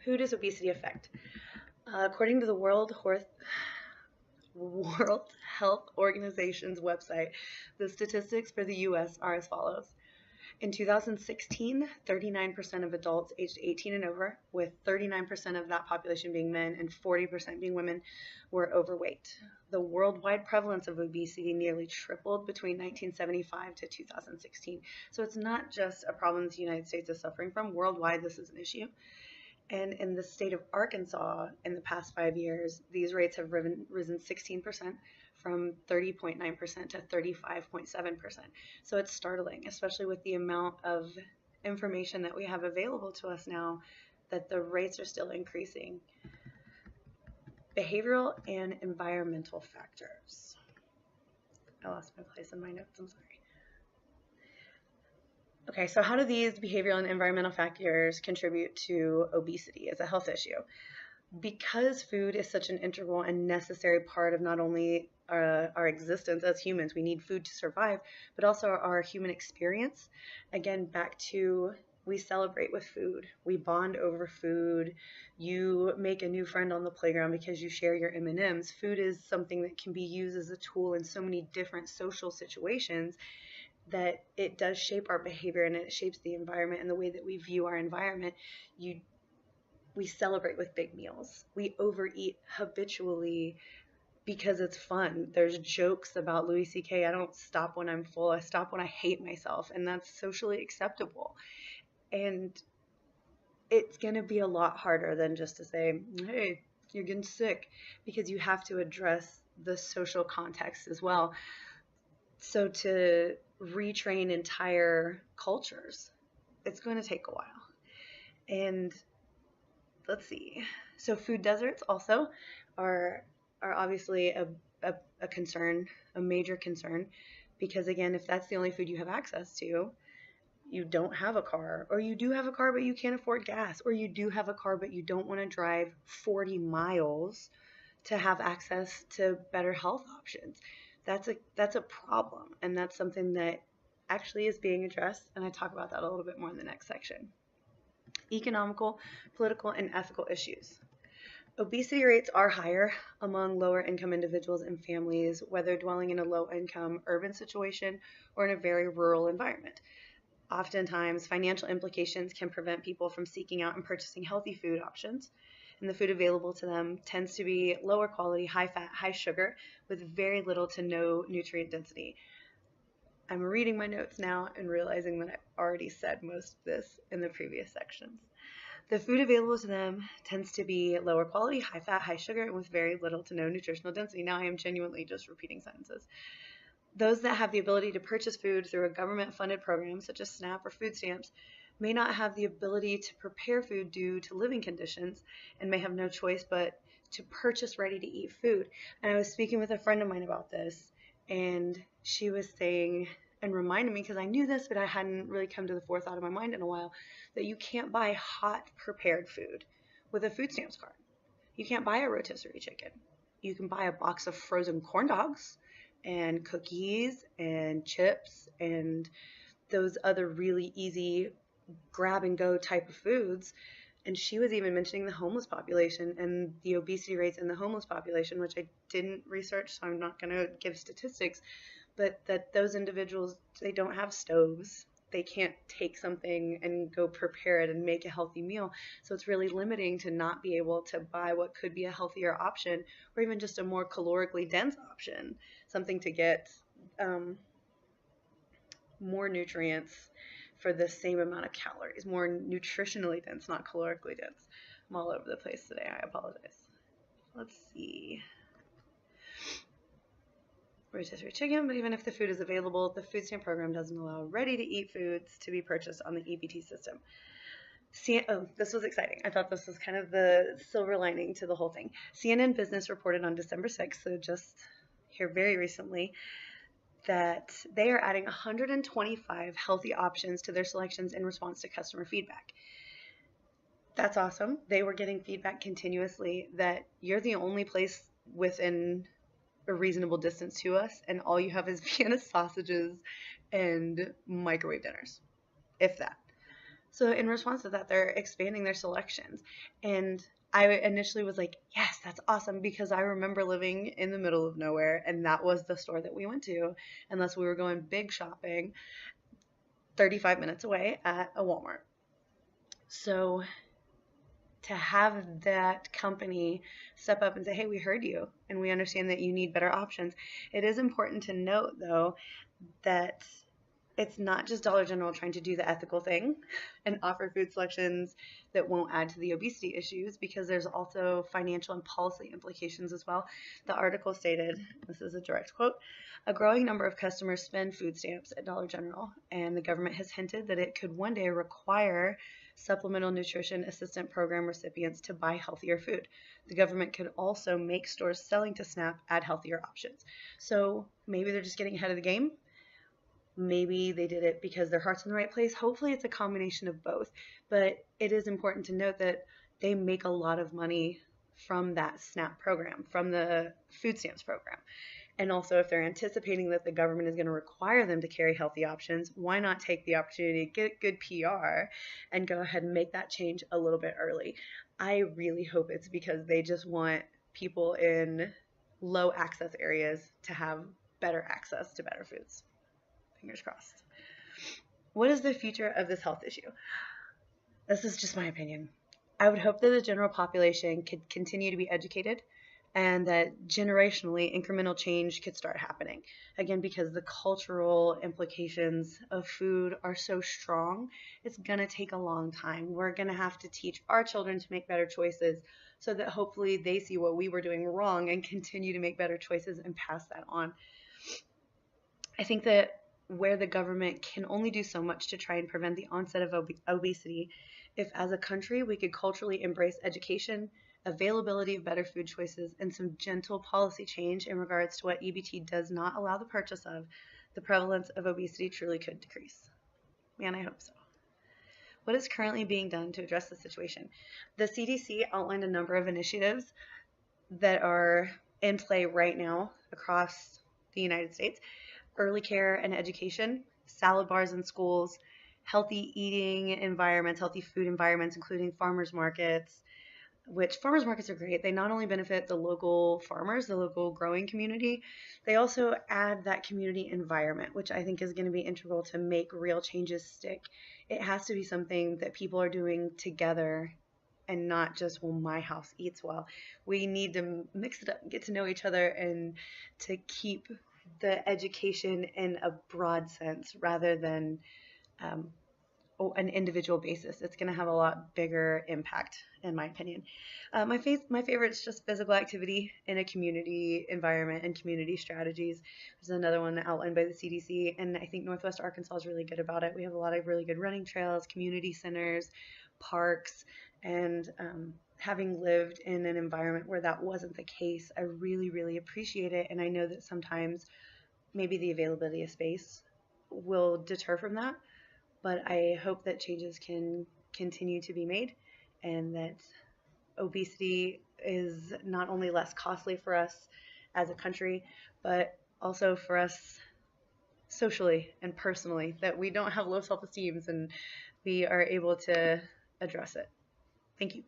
Who does obesity affect? According to the World Health Organization's website, the statistics for the US are as follows. In 2016, 39% of adults aged 18 and over, with 39% of that population being men and 40% being women, were overweight. The worldwide prevalence of obesity nearly tripled between 1975 to 2016. So it's not just a problem the United States is suffering from. Worldwide, this is an issue. And in the state of Arkansas, in the past 5 years, these rates have risen 16%, from 30.9% to 35.7%. So it's startling, especially with the amount of information that we have available to us now, that the rates are still increasing. Behavioral and environmental factors. I lost my place in my notes, I'm sorry. Okay, so how do these behavioral and environmental factors contribute to obesity as a health issue? Because food is such an integral and necessary part of not only our existence as humans, we need food to survive, but also our human experience. Again, back to we celebrate with food. We bond over food. You make a new friend on the playground because you share your M&Ms. Food is something that can be used as a tool in so many different social situations that it does shape our behavior, and it shapes the environment and the way that we view our environment. We celebrate with big meals. We overeat habitually because it's fun. There's jokes about Louis C.K. I don't stop when I'm full. I stop when I hate myself, and that's socially acceptable. And it's going to be a lot harder than just to say, hey, you're getting sick, because you have to address the social context as well. So to retrain entire cultures, it's going to take a while. And let's see. So food deserts also are obviously a concern, a major concern, because again, if that's the only food you have access to, you don't have a car, or you do have a car but you can't afford gas, or you do have a car but you don't want to drive 40 miles to have access to better health options. That's a problem, and that's something that actually is being addressed, and I talk about that a little bit more in the next section. Economical, political, and ethical issues. Obesity rates are higher among lower income individuals and families, whether dwelling in a low income urban situation or in a very rural environment. Oftentimes, financial implications can prevent people from seeking out and purchasing healthy food options, and the food available to them tends to be lower quality, high fat, high sugar, with very little to no nutrient density. I'm reading my notes now and realizing that I've already said most of this in the previous sections. The food available to them tends to be lower quality, high fat, high sugar, and with very little to no nutritional density. Now I am genuinely just repeating sentences. Those that have the ability to purchase food through a government-funded program such as SNAP or food stamps may not have the ability to prepare food due to living conditions, and may have no choice but to purchase ready-to-eat food. And I was speaking with a friend of mine about this, and she was saying and reminded me, because I knew this, but I hadn't really come to the forethought of my mind in a while, that you can't buy hot prepared food with a food stamps card. You can't buy a rotisserie chicken. You can buy a box of frozen corn dogs and cookies and chips and those other really easy grab and go type of foods. And she was even mentioning the homeless population and the obesity rates in the homeless population, which I didn't research, so I'm not going to give statistics, but that those individuals, they don't have stoves. They can't take something and go prepare it and make a healthy meal. So it's really limiting to not be able to buy what could be a healthier option, or even just a more calorically dense option, something to get more nutrients for the same amount of calories, more nutritionally dense, not calorically dense. I'm all over the place today. I apologize. Let's see. Rotisserie chicken, but even if the food is available, the food stamp program doesn't allow ready-to-eat foods to be purchased on the EBT system. This was exciting. I thought this was kind of the silver lining to the whole thing. CNN Business reported on December 6th, so just here very recently, that they are adding 125 healthy options to their selections in response to customer feedback. That's awesome. They were getting feedback continuously that you're the only place within a reasonable distance to us, and all you have is Vienna sausages and microwave dinners, if that. So in response to that, they're expanding their selections. And I initially was like, yes, that's awesome, because I remember living in the middle of nowhere and that was the store that we went to, unless we were going big shopping 35 minutes away at a Walmart. So to have that company step up and say, hey, we heard you and we understand that you need better options. It is important to note, though, that it's not just Dollar General trying to do the ethical thing and offer food selections that won't add to the obesity issues, because there's also financial and policy implications as well. The article stated, this is a direct quote, a growing number of customers spend food stamps at Dollar General, and the government has hinted that it could one day require Supplemental Nutrition Assistance Program recipients to buy healthier food. The government could also make stores selling to SNAP add healthier options. So maybe they're just getting ahead of the game. Maybe they did it because their heart's in the right place. Hopefully it's a combination of both. But it is important to note that they make a lot of money from that SNAP program, from the food stamps program. And also, if they're anticipating that the government is going to require them to carry healthy options, why not take the opportunity to get good PR and go ahead and make that change a little bit early? I really hope it's because they just want people in low access areas to have better access to better foods. Fingers crossed. What is the future of this health issue? This is just my opinion. I would hope that the general population could continue to be educated and that generationally incremental change could start happening. Again, because the cultural implications of food are so strong, it's going to take a long time. We're going to have to teach our children to make better choices so that hopefully they see what we were doing wrong and continue to make better choices and pass that on. I think that where the government can only do so much to try and prevent the onset of obesity, if as a country we could culturally embrace education, availability of better food choices, and some gentle policy change in regards to what EBT does not allow the purchase of, the prevalence of obesity truly could decrease. Man, I hope so. What is currently being done to address the situation? The CDC outlined a number of initiatives that are in play right now across the United States. Early care and education, salad bars in schools, healthy eating environments, healthy food environments, including farmers markets, which farmers markets are great. They not only benefit the local farmers, the local growing community, they also add that community environment, which I think is going to be integral to make real changes stick. It has to be something that people are doing together and not just, well, my house eats well. We need to mix it up, get to know each other, and to keep the education in a broad sense rather than an individual basis. It's going to have a lot bigger impact, in my opinion. My favorite is just physical activity in a community environment and community strategies. There's another one outlined by the CDC, and I think Northwest Arkansas is really good about it. We have a lot of really good running trails, community centers, parks, and having lived in an environment where that wasn't the case, I really, really appreciate it. And I know that sometimes maybe the availability of space will deter from that, but I hope that changes can continue to be made and that obesity is not only less costly for us as a country, but also for us socially and personally, that we don't have low self-esteem and we are able to address it. Thank you.